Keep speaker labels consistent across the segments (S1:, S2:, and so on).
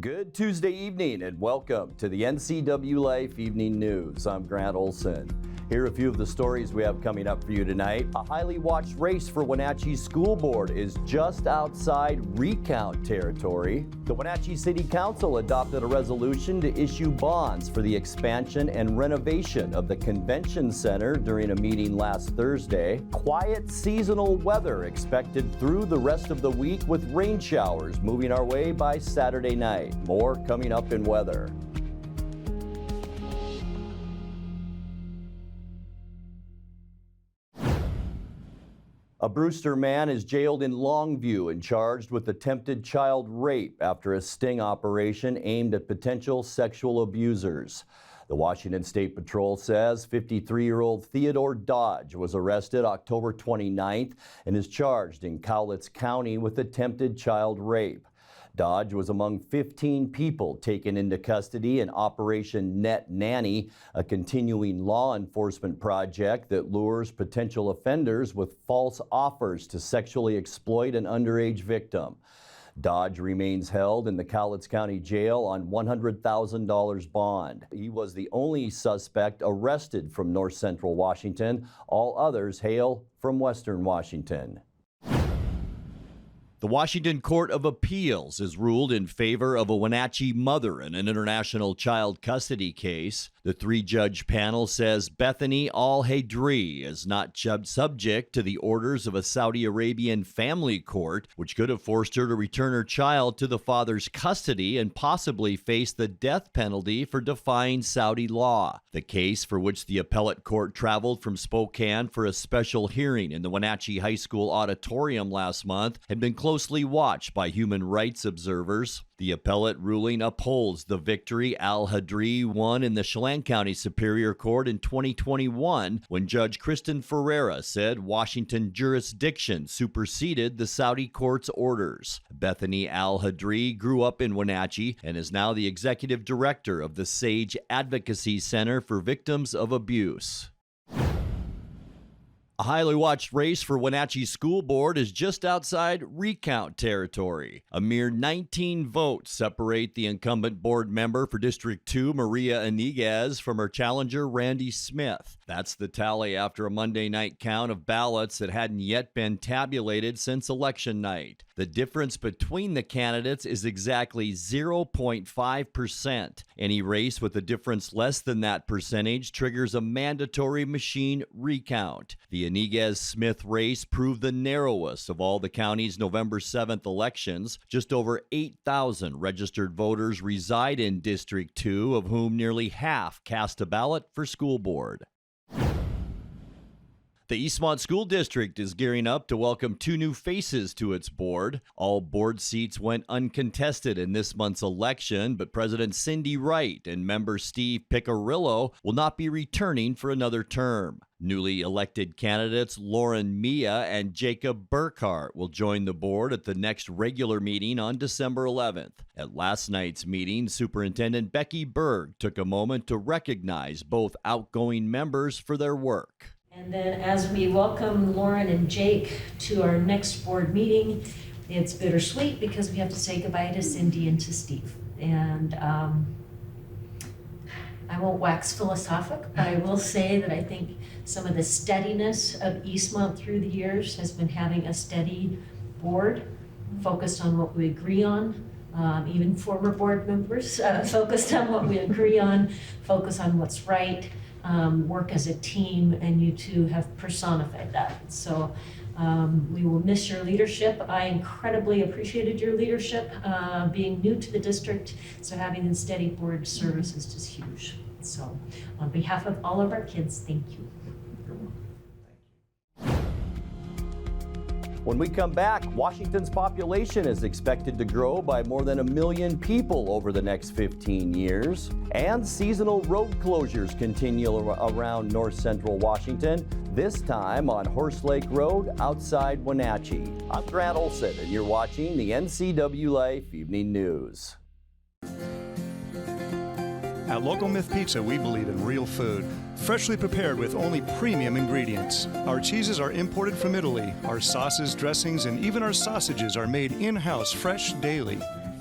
S1: Good Tuesday evening and welcome to the NCWLIFE Evening News. I'm Grant Olson. Here are a few of the stories we have coming up for you tonight. A highly watched race for Wenatchee School Board is just outside recount territory. The Wenatchee City Council adopted a resolution to issue bonds for the expansion and renovation of the convention center during a meeting last Thursday. Quiet seasonal weather expected through the rest of the week with rain showers moving our way by Saturday night. More coming up in weather. A Brewster man is jailed in Longview and charged with attempted child rape after a sting operation aimed at potential sexual abusers. The Washington State Patrol says 53-year-old Featur Dodge was arrested October 29th and is charged in Cowlitz County with attempted child rape. Dodge was among 15 people taken into custody in Operation Net Nanny, a continuing law enforcement project that lures potential offenders with false offers to sexually exploit an underage victim. Dodge remains held in the Cowlitz County Jail on $100,000 bond. He was the only suspect arrested from North Central Washington. All others hail from Western Washington. The Washington Court of Appeals has ruled in favor of a Wenatchee mother in an international child custody case. The three-judge panel says Bethany Al-Hadri is not subject to the orders of a Saudi Arabian family court, which could have forced her to return her child to the father's custody and possibly face the death penalty for defying Saudi law. The case, for which the appellate court traveled from Spokane for a special hearing in the Wenatchee High School auditorium last month, had been closely watched by human rights observers. The appellate ruling upholds the victory Al-Hadri won in the Chelan County Superior Court in 2021 when Judge Kristen Ferreira said Washington jurisdiction superseded the Saudi court's orders. Bethany Al-Hadri grew up in Wenatchee and is now the executive director of the SAGE Advocacy Center for Victims of Abuse. A highly watched race for Wenatchee School Board is just outside recount territory. A mere 19 votes separate the incumbent board member for District 2, Maria Iniguez, from her challenger, Randy Smith. That's the tally after a Monday night count of ballots that hadn't yet been tabulated since election night. The difference between the candidates is exactly 0.5%. Any race with a difference less than that percentage triggers a mandatory machine recount. The Iniguez-Smith race proved the narrowest of all the county's November 7th elections. Just over 8,000 registered voters reside in District 2, of whom nearly half cast a ballot for school board. The Eastmont School District is gearing up to welcome 2 new faces to its board. All board seats went uncontested in this month's election, but President Cindy Wright and member Steve Piccirillo will not be returning for another term. Newly elected candidates Lauren Mia and Jacob Burkhart will join the board at the next regular meeting on December 11th. At last night's meeting, Superintendent Becky Berg took a moment to recognize both outgoing members for their work.
S2: And then as we welcome Lauren and Jake to our next board meeting, it's bittersweet because we have to say goodbye to Cindy and to Steve. And I won't wax philosophic, but I will say that I think some of the steadiness of Eastmont through the years has been having a steady board focused on what we agree on. Even former board members focused on what we agree on, focus on what's right. Work as a team, and you two have personified that. So we will miss your leadership. I incredibly appreciated your leadership, being new to the district, so having the steady board service is just huge. So on behalf of all of our kids, thank you.
S1: When we come back, Washington's population is expected to grow by more than 1 million people over the next 15 years. And seasonal road closures continue around North Central Washington, this time on Horse Lake Road outside Wenatchee. I'm Grant Olson, and you're watching the NCWLIFE Evening News.
S3: At Local Myth Pizza, we believe in real food, freshly prepared with only premium ingredients. Our cheeses are imported from Italy. Our sauces, dressings, and even our sausages are made in-house fresh daily.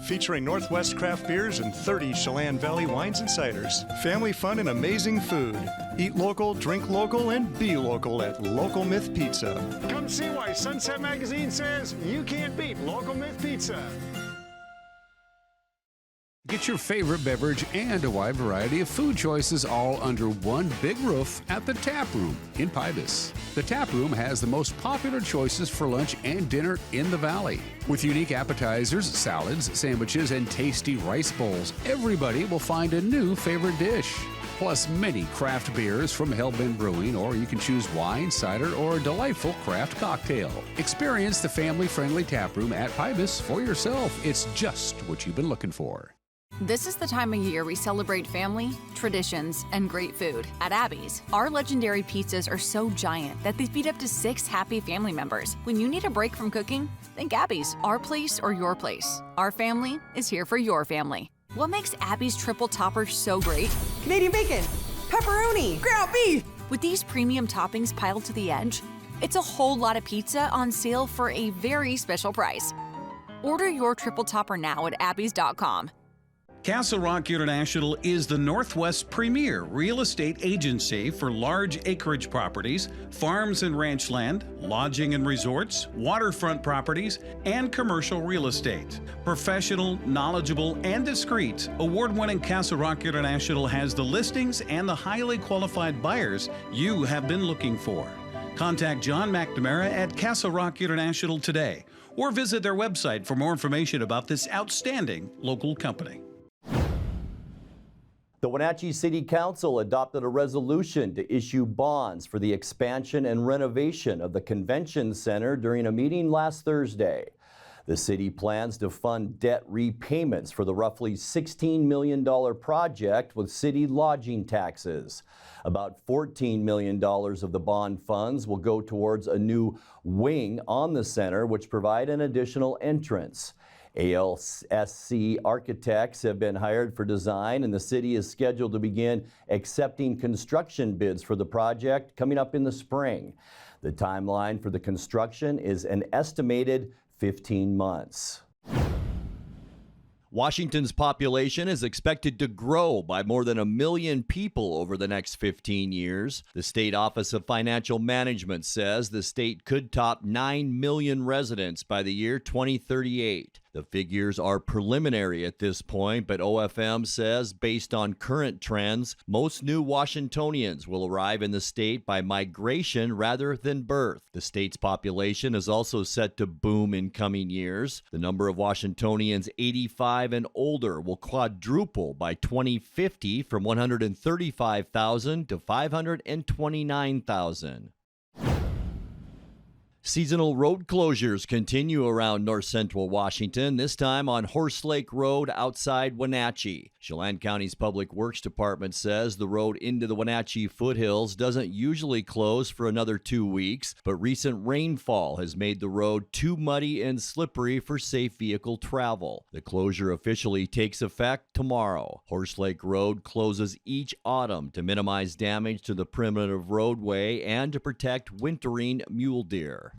S3: featuring Northwest craft beers and 30 Chelan Valley wines and ciders. Family fun and amazing food. Eat local, drink local, and be local at Local Myth Pizza.
S4: Come see why Sunset Magazine says you can't beat Local Myth Pizza.
S5: Get your favorite beverage and a wide variety of food choices all under one big roof at the Tap Room in Pybus. The Tap Room has the most popular choices for lunch and dinner in the Valley. With unique appetizers, salads, sandwiches, and tasty rice bowls, everybody will find a new favorite dish. Plus many craft beers from Hellbent Brewing, or you can choose wine, cider, or a delightful craft cocktail. Experience the family-friendly Tap Room at Pybus for yourself. It's just what you've been looking for.
S6: This is the time of year we celebrate family, traditions, and great food. At Abby's, our legendary pizzas are so giant that they feed up to 6 happy family members. When you need a break from cooking, think Abby's, our place or your place. Our family is here for your family. What makes Abby's triple topper so great?
S7: Canadian bacon, pepperoni, ground beef.
S6: With these premium toppings piled to the edge, it's a whole lot of pizza on sale for a very special price. Order your triple topper now at abbys.com.
S8: Castle Rock International is the Northwest's premier real estate agency for large acreage properties, farms and ranch land, lodging and resorts, waterfront properties, and commercial real estate. Professional, knowledgeable, and discreet, award-winning Castle Rock International has the listings and the highly qualified buyers you have been looking for. Contact John McNamara at Castle Rock International today, or visit their website for more information about this outstanding local company.
S1: The Wenatchee City Council adopted a resolution to issue bonds for the expansion and renovation of the Convention Center during a meeting last Thursday. The city plans to fund debt repayments for the roughly $16 million project with city lodging taxes. About $14 million of the bond funds will go towards a new wing on the center, which provide an additional entrance. ALSC architects have been hired for design, and the city is scheduled to begin accepting construction bids for the project coming up in the spring. The timeline for the construction is an estimated 15 months. Washington's population is expected to grow by more than 1 million people over the next 15 years. The State Office of Financial Management says the state could top 9 million residents by the year 2038. The figures are preliminary at this point, but OFM says based on current trends, most new Washingtonians will arrive in the state by migration rather than birth. The state's population is also set to boom in coming years. The number of Washingtonians 85 and older will quadruple by 2050 from 135,000 to 529,000. Seasonal road closures continue around north central Washington, this time on Horse Lake Road outside Wenatchee. Chelan County's Public Works Department says the road into the Wenatchee foothills doesn't usually close for another 2 weeks, but recent rainfall has made the road too muddy and slippery for safe vehicle travel. The closure officially takes effect tomorrow. Horse Lake Road closes each autumn to minimize damage to the primitive roadway and to protect wintering mule deer.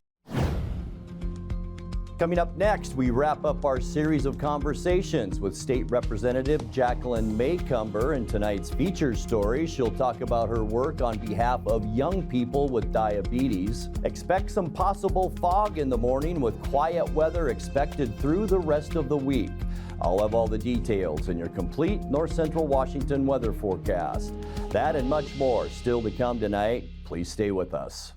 S1: Coming up next, we wrap up our series of conversations with State Representative Jacqueline Maycumber. In tonight's feature story, she'll talk about her work on behalf of young people with diabetes. Expect some possible fog in the morning with quiet weather expected through the rest of the week. I'll have all the details in your complete North Central Washington weather forecast. That and much more still to come tonight. Please stay with us.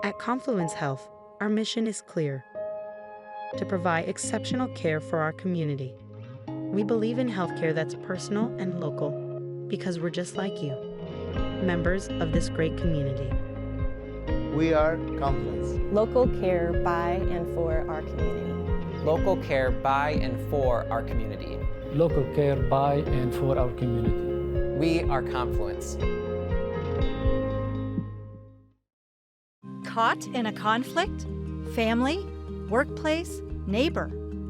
S9: At Confluence Health, our mission is clear: to provide exceptional care for our community. We believe in healthcare that's personal and local because we're just like you, members of this great community.
S10: We are Confluence.
S11: Local care by and for our community.
S12: Local care by and for our community.
S13: Local care by and for our community.
S12: We are Confluence.
S14: Caught in a conflict? Family, workplace, neighbor,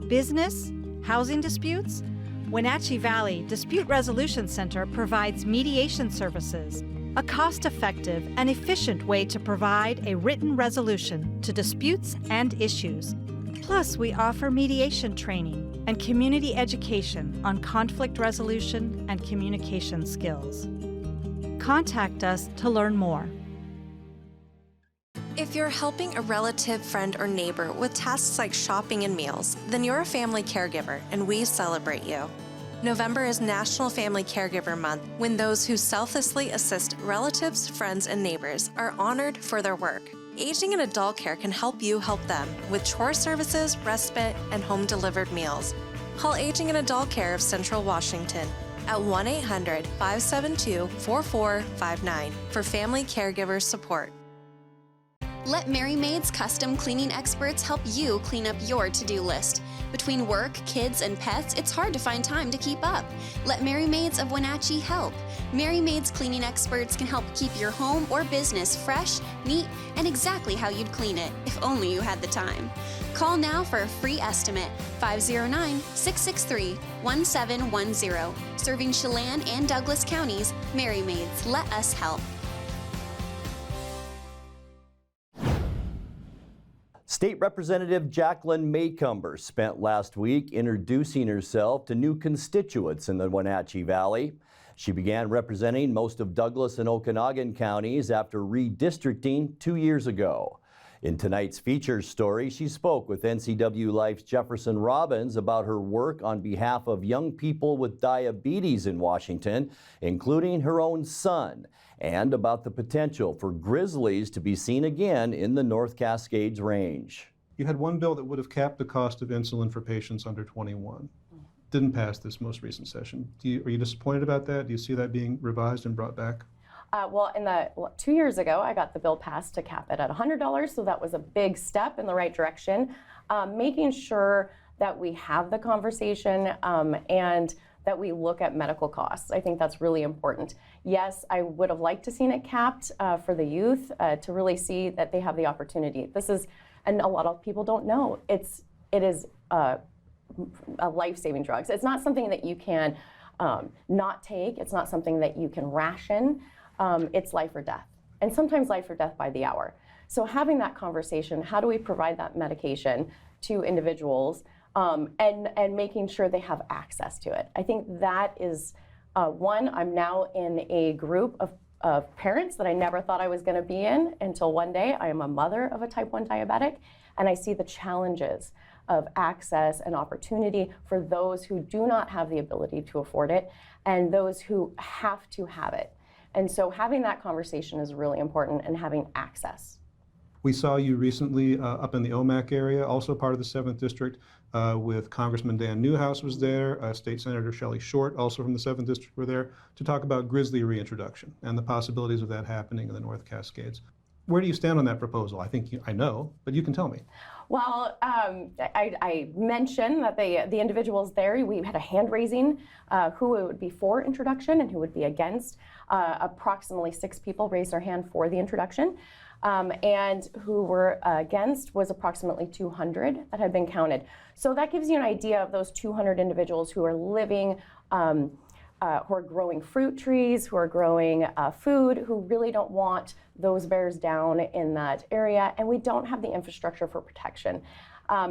S14: business, housing disputes? Wenatchee Valley Dispute Resolution Center provides mediation services, a cost-effective and efficient way to provide a written resolution to disputes and issues. Plus, we offer mediation training and community education on conflict resolution and communication skills. Contact us to learn more.
S15: If you're helping a relative, friend, or neighbor with tasks like shopping and meals, then you're a family caregiver, and we celebrate you. November is National Family Caregiver Month, when those who selflessly assist relatives, friends, and neighbors are honored for their work. Aging in Adult Care can help you help them with chore services, respite, and home-delivered meals. Call Aging in Adult Care of Central Washington at 1-800-572-4459 for family caregiver support.
S16: Let Merry Maids custom cleaning experts help you clean up your to-do list. Between work, kids, and pets, it's hard to find time to keep up. Let Merry Maids of Wenatchee help. Merry Maids cleaning experts can help keep your home or business fresh, neat, and exactly how you'd clean it, if only you had the time. Call now for a free estimate, 509-663-1710. Serving Chelan and Douglas counties, Merry Maids, let us help.
S1: State Representative Jacqueline Maycumber spent last week introducing herself to new constituents in the Wenatchee Valley. She began representing most of Douglas and Okanagan counties after redistricting 2 years ago. In tonight's feature story, she spoke with NCWLIFE's Jefferson Robbins about her work on behalf of young people with diabetes in Washington, including her own son, and about the potential for grizzlies to be seen again in the North Cascades Range.
S17: You had one bill that would have capped the cost of insulin for patients under 21. Didn't pass this most recent session. Are you disappointed about that? Do you see that being revised and brought back?
S18: Well, 2 years ago, I got the bill passed to cap it at $100, so that was a big step in the right direction. Making sure that we have the conversation and that we look at medical costs. I think that's really important. Yes, I would have liked to seen it capped for the youth to really see that they have the opportunity. This is, and a lot of people don't know, it is a life-saving drug. So it's not something that you can not take. It's not something that you can ration. It's life or death, and sometimes life or death by the hour. So having that conversation, how do we provide that medication to individuals and making sure they have access to it? I think that is one. I'm now in a group of parents that I never thought I was going to be in until one day. I am a mother of a type 1 diabetic, and I see the challenges of access and opportunity for those who do not have the ability to afford it and those who have to have it. And so having that conversation is really important, and having access.
S17: We saw you recently up in the OMAC area, also part of the 7th District, with Congressman Dan Newhouse was there, State Senator Shelley Short, also from the 7th District, were there to talk about grizzly reintroduction and the possibilities of that happening in the North Cascades. Where do you stand on that proposal? I think I know, but you can tell me.
S18: Well, I mentioned that the individuals there, we had a hand raising who would be for introduction and who would be against. Approximately 6 people raised their hand for the introduction, and who were against was approximately 200 that had been counted. So that gives you an idea of those 200 individuals who are living, who are growing fruit trees, who are growing food, who really don't want those bears down in that area, and we don't have the infrastructure for protection.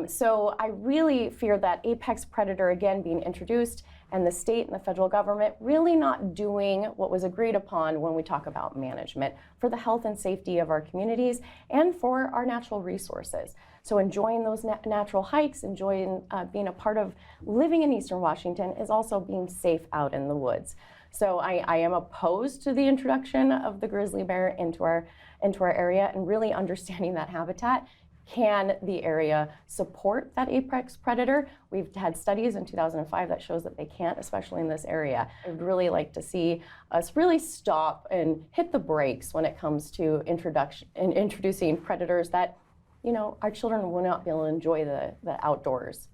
S18: So I really fear that apex predator again being introduced, and the state and the federal government really not doing what was agreed upon when we talk about management for the health and safety of our communities and for our natural resources. So enjoying those natural hikes, enjoying being a part of living in Eastern Washington is also being safe out in the woods. So I am opposed to the introduction of the grizzly bear into our area, and really understanding that habitat. Can the area support that apex predator? We've had studies in 2005 that shows that they can't, especially in this area. I'd really like to see us really stop and hit the brakes when it comes to introducing predators that, you know, our children will not be able to enjoy the outdoors.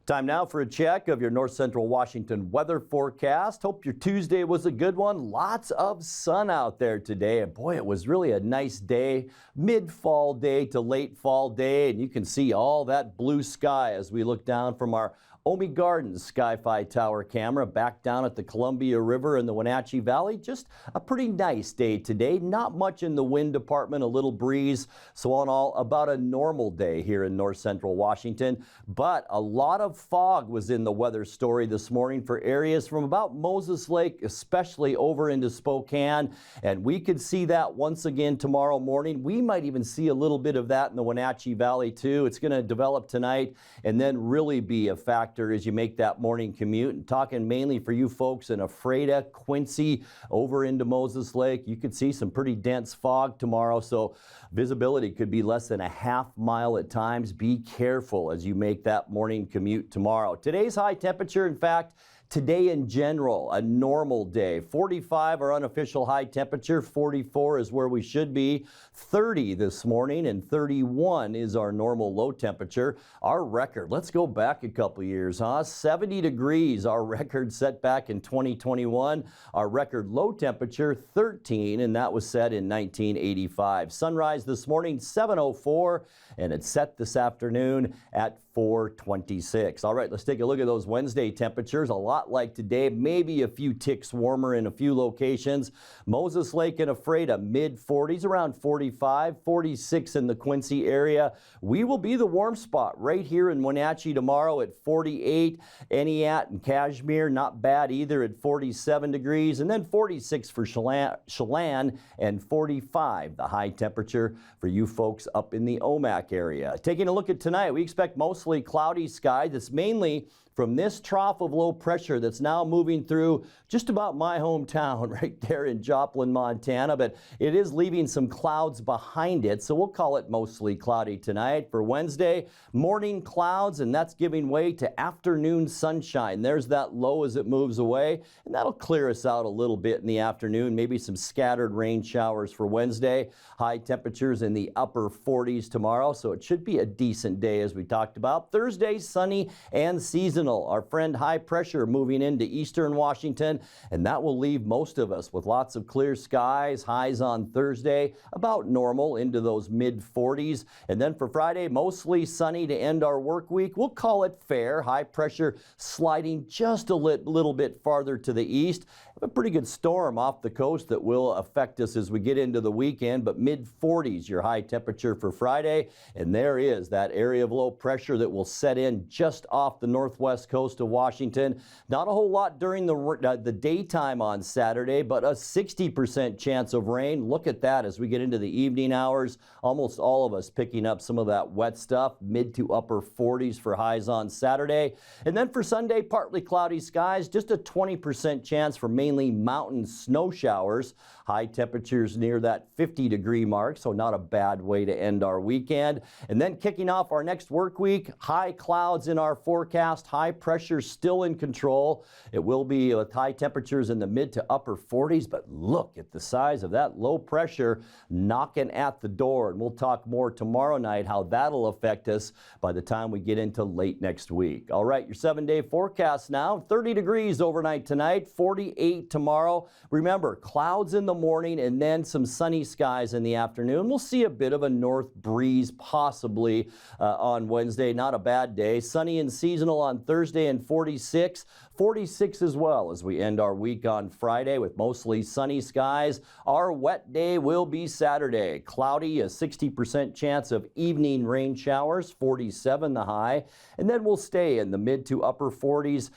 S1: Time now for a check of your North Central Washington weather forecast. Hope your Tuesday was a good one. Lots of sun out there today. And boy, it was really a nice day, mid-fall day to late fall day. And you can see all that blue sky as we look down from our Omi Gardens Sky-Fi Tower camera back down at the Columbia River in the Wenatchee Valley. Just a pretty nice day today. Not much in the wind department, a little breeze. So all in all, about a normal day here in North Central Washington. But a lot of fog was in the weather story this morning for areas from about Moses Lake, especially over into Spokane. And we could see that once again tomorrow morning. We might even see a little bit of that in the Wenatchee Valley too. It's going to develop tonight and then really be a factor as you make that morning commute. And talking mainly for you folks in Ephrata, Quincy, over into Moses Lake, you could see some pretty dense fog tomorrow, so visibility could be less than a half mile at times. Be careful as you make that morning commute tomorrow. Today's high temperature, in fact, today in general, a normal day. 45 our unofficial high temperature, 44 is where we should be, 30 this morning, and 31 is our normal low temperature. Our record, let's go back a couple years, 70 degrees, our record set back in 2021. Our record low temperature, 13, and that was set in 1985. Sunrise this morning, 7:04, and it's set this afternoon at 4:26. All right, let's take a look at those Wednesday temperatures. A lot like today, maybe a few ticks warmer in a few locations. Moses Lake and Ephrata, mid-40s, around 45, 46 in the Quincy area. We will be the warm spot right here in Wenatchee tomorrow at 48. Eniat and Cashmere, not bad either at 47 degrees. And then 46 for Chelan and 45, the high temperature for you folks up in the Omak area. Taking a look at tonight, we expect mostly cloudy sky. That's mainly from this trough of low pressure that's now moving through just about my hometown right there in Joplin, Montana, but it is leaving some clouds behind it, so we'll call it mostly cloudy tonight. For Wednesday, morning clouds, and that's giving way to afternoon sunshine. There's that low as it moves away, and that'll clear us out a little bit in the afternoon, maybe some scattered rain showers for Wednesday. High temperatures in the upper 40s tomorrow, so it should be a decent day as we talked about. Thursday, sunny and seasonal. Our friend high pressure moving into eastern Washington, and that will leave most of us with lots of clear skies. Highs on Thursday about normal into those mid-40s. And then for Friday, mostly sunny to end our work week. We'll call it fair. High pressure sliding just a little bit farther to the east. A pretty good storm off the coast that will affect us as we get into the weekend, but mid-40s your high temperature for Friday. And there is that area of low pressure that will set in just off the northwest coast of Washington. Not a whole lot during the daytime on Saturday, but a 60% chance of rain. Look at that as we get into the evening hours. Almost all of us picking up some of that wet stuff, mid to upper 40s for highs on Saturday. And then for Sunday, partly cloudy skies, just a 20% chance for mainly mountain snow showers. High temperatures near that 50-degree mark, so not a bad way to end our weekend. And then kicking off our next work week, high clouds in our forecast, high pressure still in control. It will be with high temperatures in the mid to upper 40s, but look at the size of that low pressure knocking at the door. And we'll talk more tomorrow night how that'll affect us by the time we get into late next week. All right, your 7-day forecast now. 30 degrees overnight tonight, 48 tomorrow. Remember, clouds in the morning and then some sunny skies in the afternoon. We'll see a bit of a north breeze possibly on Wednesday. Not a bad day. Sunny and seasonal on Thursday and 46. 46 as well as we end our week on Friday with mostly sunny skies. Our wet day will be Saturday. Cloudy, a 60% chance of evening rain showers, 47 the high. And then we'll stay in the mid to upper 40s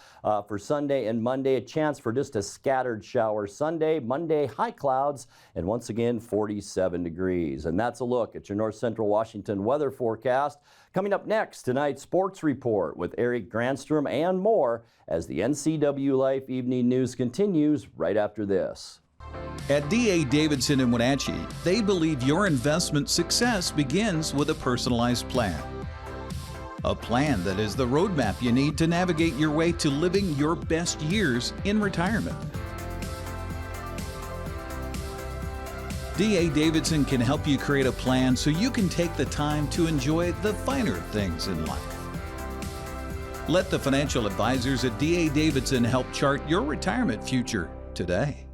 S1: for Sunday and Monday. A chance for just a scattered shower Sunday. Monday, high clouds, and once again, 47 degrees. And that's a look at your North Central Washington weather forecast. Coming up next, tonight's sports report with Eric Granstrom and more as the NCWLIFE Evening News continues right after this.
S8: At D.A. Davidson in Wenatchee, they believe your investment success begins with a personalized plan. A plan that is the roadmap you need to navigate your way to living your best years in retirement. D.A. Davidson can help you create a plan so you can take the time to enjoy the finer things in life. Let the financial advisors at D.A. Davidson help chart your retirement future today.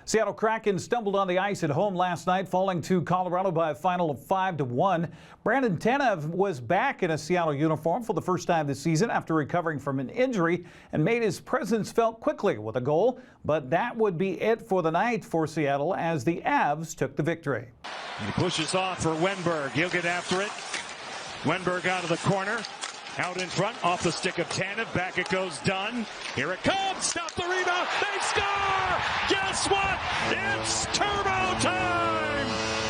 S19: Seattle Kraken stumbled on the ice at home last night, falling to Colorado by a final of 5-1. Brandon Tanev was back in a Seattle uniform for the first time this season after recovering from an injury and made his presence felt quickly with a goal. But that would be it for the night for Seattle as the Avs took the victory.
S4: And he pushes off for Wenberg. He'll get after it. Wenberg out of the corner. Out in front, off the stick of Tanev. Back it goes, Dunn. Here it comes. Stop the rebound. They score! Guess what? It's turbo time!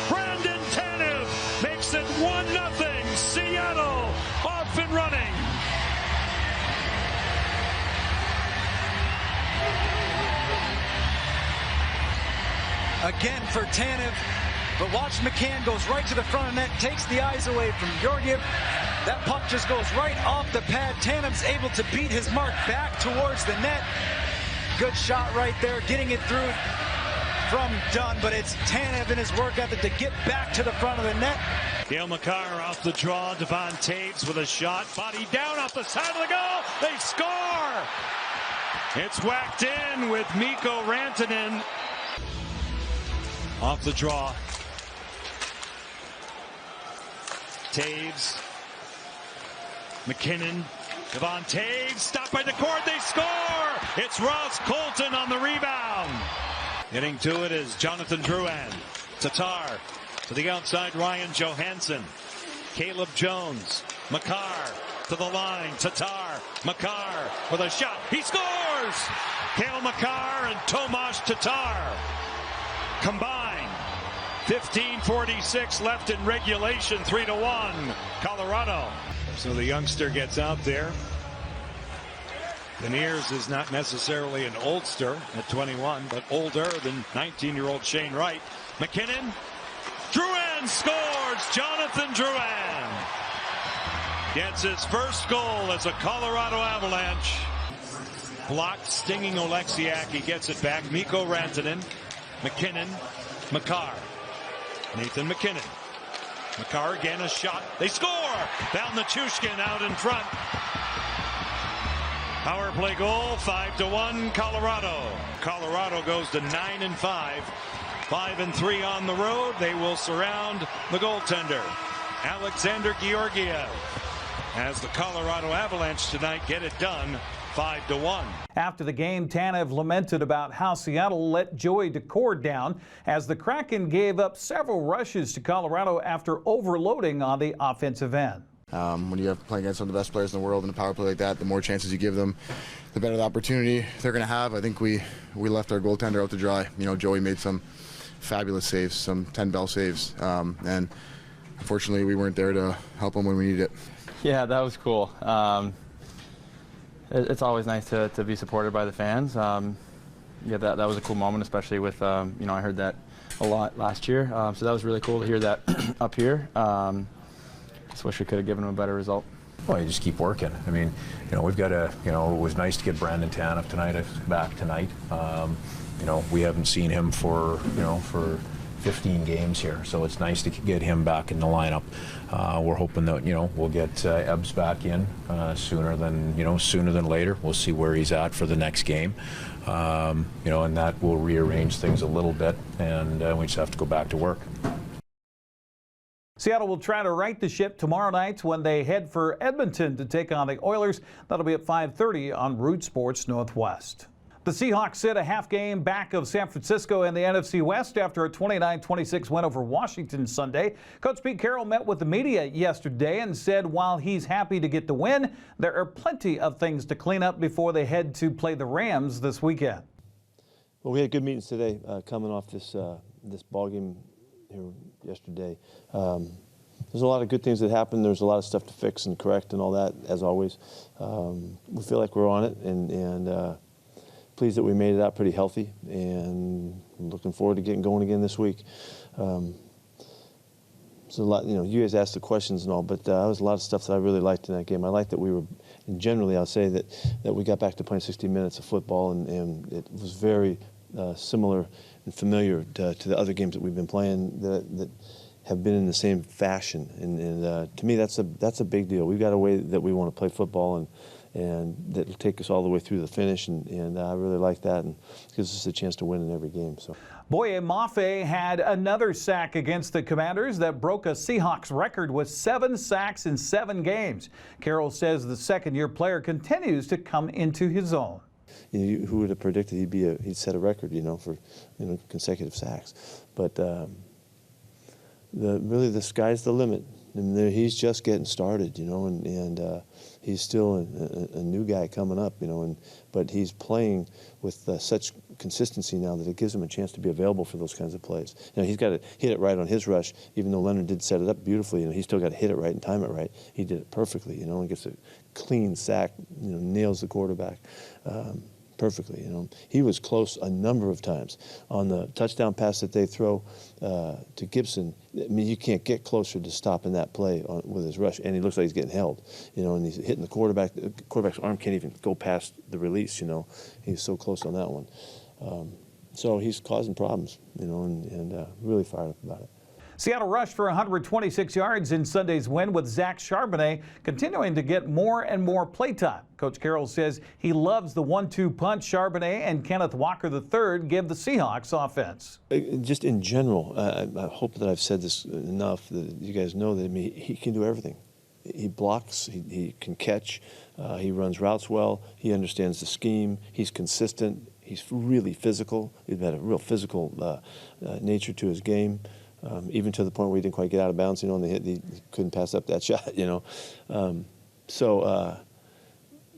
S4: Brandon Tanev makes it 1-0. Seattle off and running.
S20: Again for Tanev. But watch, McCann goes right to the front of net, takes the eyes away from Georgiev. That puck just goes right off the pad. Tanev's able to beat his mark back towards the net. Good shot right there, getting it through from Dunn, but it's Tanev in his work ethic to get back to the front of the net.
S4: Cale Makar off the draw. Devon Taves with a shot. Body down off the side of the goal. They score! It's whacked in with Mikko Rantanen. Off the draw. Taves. McKinnon. Devon Taves. Stopped by the cord. They score! It's Ross Colton on the rebound. Getting to it is Jonathan Drouin. Tatar to the outside. Ryan Johansson. Caleb Jones. Makar to the line. Tatar. Makar with a shot. He scores! Cale Makar and Tomas Tatar combined. 15:46 left in regulation. 3-1 Colorado. So the youngster gets out there. Beniers is not necessarily an oldster at 21, but older than 19-year-old Shane Wright. McKinnon. Drouin scores! Jonathan Drouin gets his first goal as a Colorado Avalanche. Blocked, stinging Oleksiak. He gets it back. Mikko Rantanen. McKinnon. Makar. Nathan McKinnon. Makar again, a shot. They score! Down the Chushkin out in front. Power play goal, 5-1 Colorado. Colorado goes to 9-5. 5-3 on the road. They will surround the goaltender, Alexander Georgiev, as the Colorado Avalanche tonight get it done 5-1.
S19: After the game, Tanev lamented about how Seattle let Joey Decord down as the Kraken gave up several rushes to Colorado after overloading on the offensive end.
S21: When you have playing against some of the best players in the world in a power play like that, the more chances you give them, the better the opportunity they're going to have. I think we left our goaltender out to dry. You know, Joey made some fabulous saves, some 10-bell saves, and unfortunately we weren't there to help him when we needed it.
S22: Yeah, that was cool. It's always nice to be supported by the fans. Yeah, that was a cool moment, especially with, you know, I heard that a lot last year. So that was really cool to hear that up here. Just wish we could have given him a better result.
S23: Well, you just keep working. I mean, you know, we've got a, you know, it was nice to get Brandon Tanev back tonight. You know, we haven't seen him for 15 games here, so it's nice to get him back in the lineup. We're hoping that, you know, we'll get Ebbs back in sooner than later. We'll see where he's at for the next game. You know, and that will rearrange things a little bit, and we just have to go back to work.
S19: Seattle will try to right the ship tomorrow night when they head for Edmonton to take on the Oilers. That'll be at 5:30 on Root Sports Northwest. The Seahawks sit a half game back of San Francisco in the NFC West after a 29-26 win over Washington Sunday. Coach Pete Carroll met with the media yesterday and said while he's happy to get the win, there are plenty of things to clean up before they head to play the Rams this weekend.
S2: Well, we had good meetings today coming off this ball game here yesterday. There's a lot of good things that happened. There's a lot of stuff to fix and correct and all that, as always. We feel like we're on it and pleased that we made it out pretty healthy, and looking forward to getting going again this week. So a lot, you guys asked the questions and all, but there was a lot of stuff that I really liked in that game. I liked that we were, and generally I'll say that we got back to playing 60 minutes of football, and it was very similar and familiar to the other games that we've been playing that have been in the same fashion. And to me, that's a big deal. We've got a way that we want to play football, and that will take us all the way through the finish, and I really like that, and it gives us a chance to win in every game. So,
S19: Boye Mafe had another sack against the Commanders that broke a Seahawks record with 7 sacks in 7 games. Carroll says the second-year player continues to come into his own.
S2: Who would have predicted he'd set a record, for consecutive sacks? But really the sky's the limit. And he's just getting started, and he's still a new guy coming up, but he's playing with such consistency now that it gives him a chance to be available for those kinds of plays. He's got to hit it right on his rush, even though Leonard did set it up beautifully. He's still got to hit it right and time it right. He did it perfectly, and gets a clean sack, nails the quarterback. Perfectly, He was close a number of times on the touchdown pass that they throw to Gibson. I mean, you can't get closer to stopping that play with his rush, and he looks like he's getting held, and he's hitting the quarterback. The quarterback's arm can't even go past the release, He's so close on that one. So he's causing problems, and really fired up about it.
S19: Seattle rushed for 126 yards in Sunday's win, with Zach Charbonnet continuing to get more and more playtime. Coach Carroll says he loves the 1-2 punch Charbonnet and Kenneth Walker III give the Seahawks offense.
S2: Just in general, I hope that I've said this enough that you guys know that he can do everything. He blocks, he can catch, he runs routes well, he understands the scheme, he's consistent, he's really physical. He's got a real physical nature to his game. Even to the point where he didn't quite get out of bounds, on the hit, he couldn't pass up that shot, So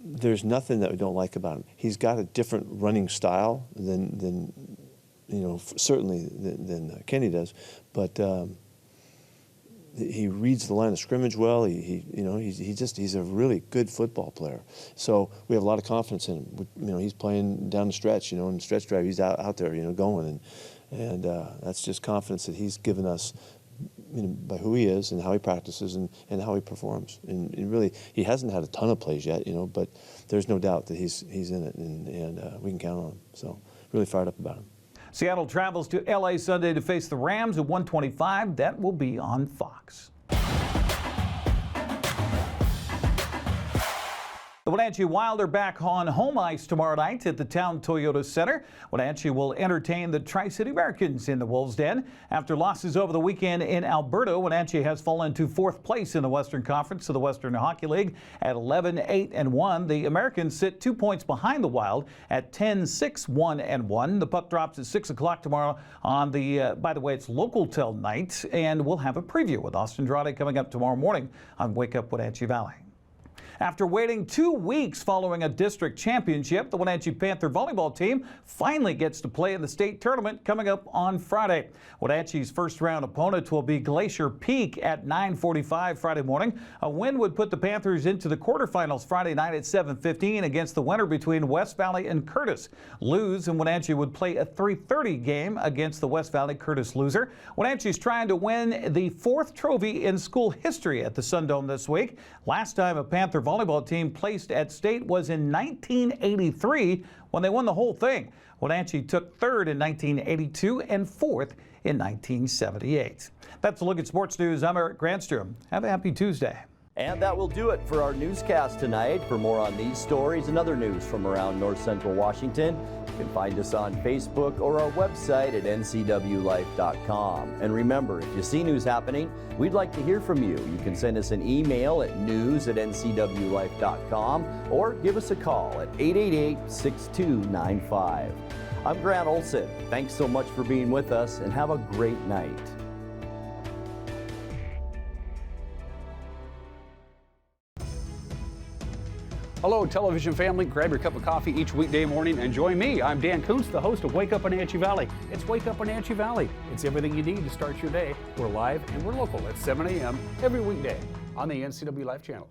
S2: there's nothing that we don't like about him. He's got a different running style than certainly than Kenny does, but he reads the line of scrimmage well. He's a really good football player. So we have a lot of confidence in him. He's playing down the stretch, in stretch drive, he's out there, going. And that's just confidence that he's given us, by who he is and how he practices and how he performs. And really, he hasn't had a ton of plays yet, but there's no doubt that he's in it, and we can count on him. So really fired up about him.
S19: Seattle travels to L.A. Sunday to face the Rams at 1:25. That will be on Fox. The Wenatchee Wild are back on home ice tomorrow night at the Town Toyota Center. Wenatchee will entertain the Tri-City Americans in the Wolves' Den. After losses over the weekend in Alberta, Wenatchee has fallen to 4th place in the Western Conference of the Western Hockey League at 11-8-1. The Americans sit 2 points behind the Wild at 10-6-1-1. The puck drops at 6 o'clock tomorrow on the, by the way, it's local till night, and we'll have a preview with Austin Andrade coming up tomorrow morning on Wake Up Wenatchee Valley. After waiting 2 weeks following a district championship, the Wenatchee Panther volleyball team finally gets to play in the state tournament coming up on Friday. Wenatchee's first-round opponent will be Glacier Peak at 9:45 Friday morning. A win would put the Panthers into the quarterfinals Friday night at 7:15 against the winner between West Valley and Curtis. Lose, and Wenatchee would play a 3:30 game against the West Valley Curtis loser. Wenatchee's trying to win the 4th trophy in school history at the Sundome this week. Last time a Panther volleyball team placed at state was in 1983 when they won the whole thing. Wenatchee took 3rd in 1982 and 4th in 1978. That's a look at sports news. I'm Eric Granstrom. Have a happy Tuesday.
S1: And that will do it for our newscast tonight. For more on these stories and other news from around North Central Washington, You can find us on Facebook or our website at ncwlife.com. And remember, if you see news happening, we'd like to hear from you. You can send us an email at news@ncwlife.com or give us a call at 888-6295. I'm Grant Olson. Thanks so much for being with us, and have a great night.
S3: Hello, television family. Grab your cup of coffee each weekday morning and join me. I'm Dan Kuntz, the host of Wake Up Wenatchee Valley. It's Wake Up Wenatchee Valley. It's everything you need to start your day. We're live and we're local at 7 a.m. every weekday on the NCWLIFE channel.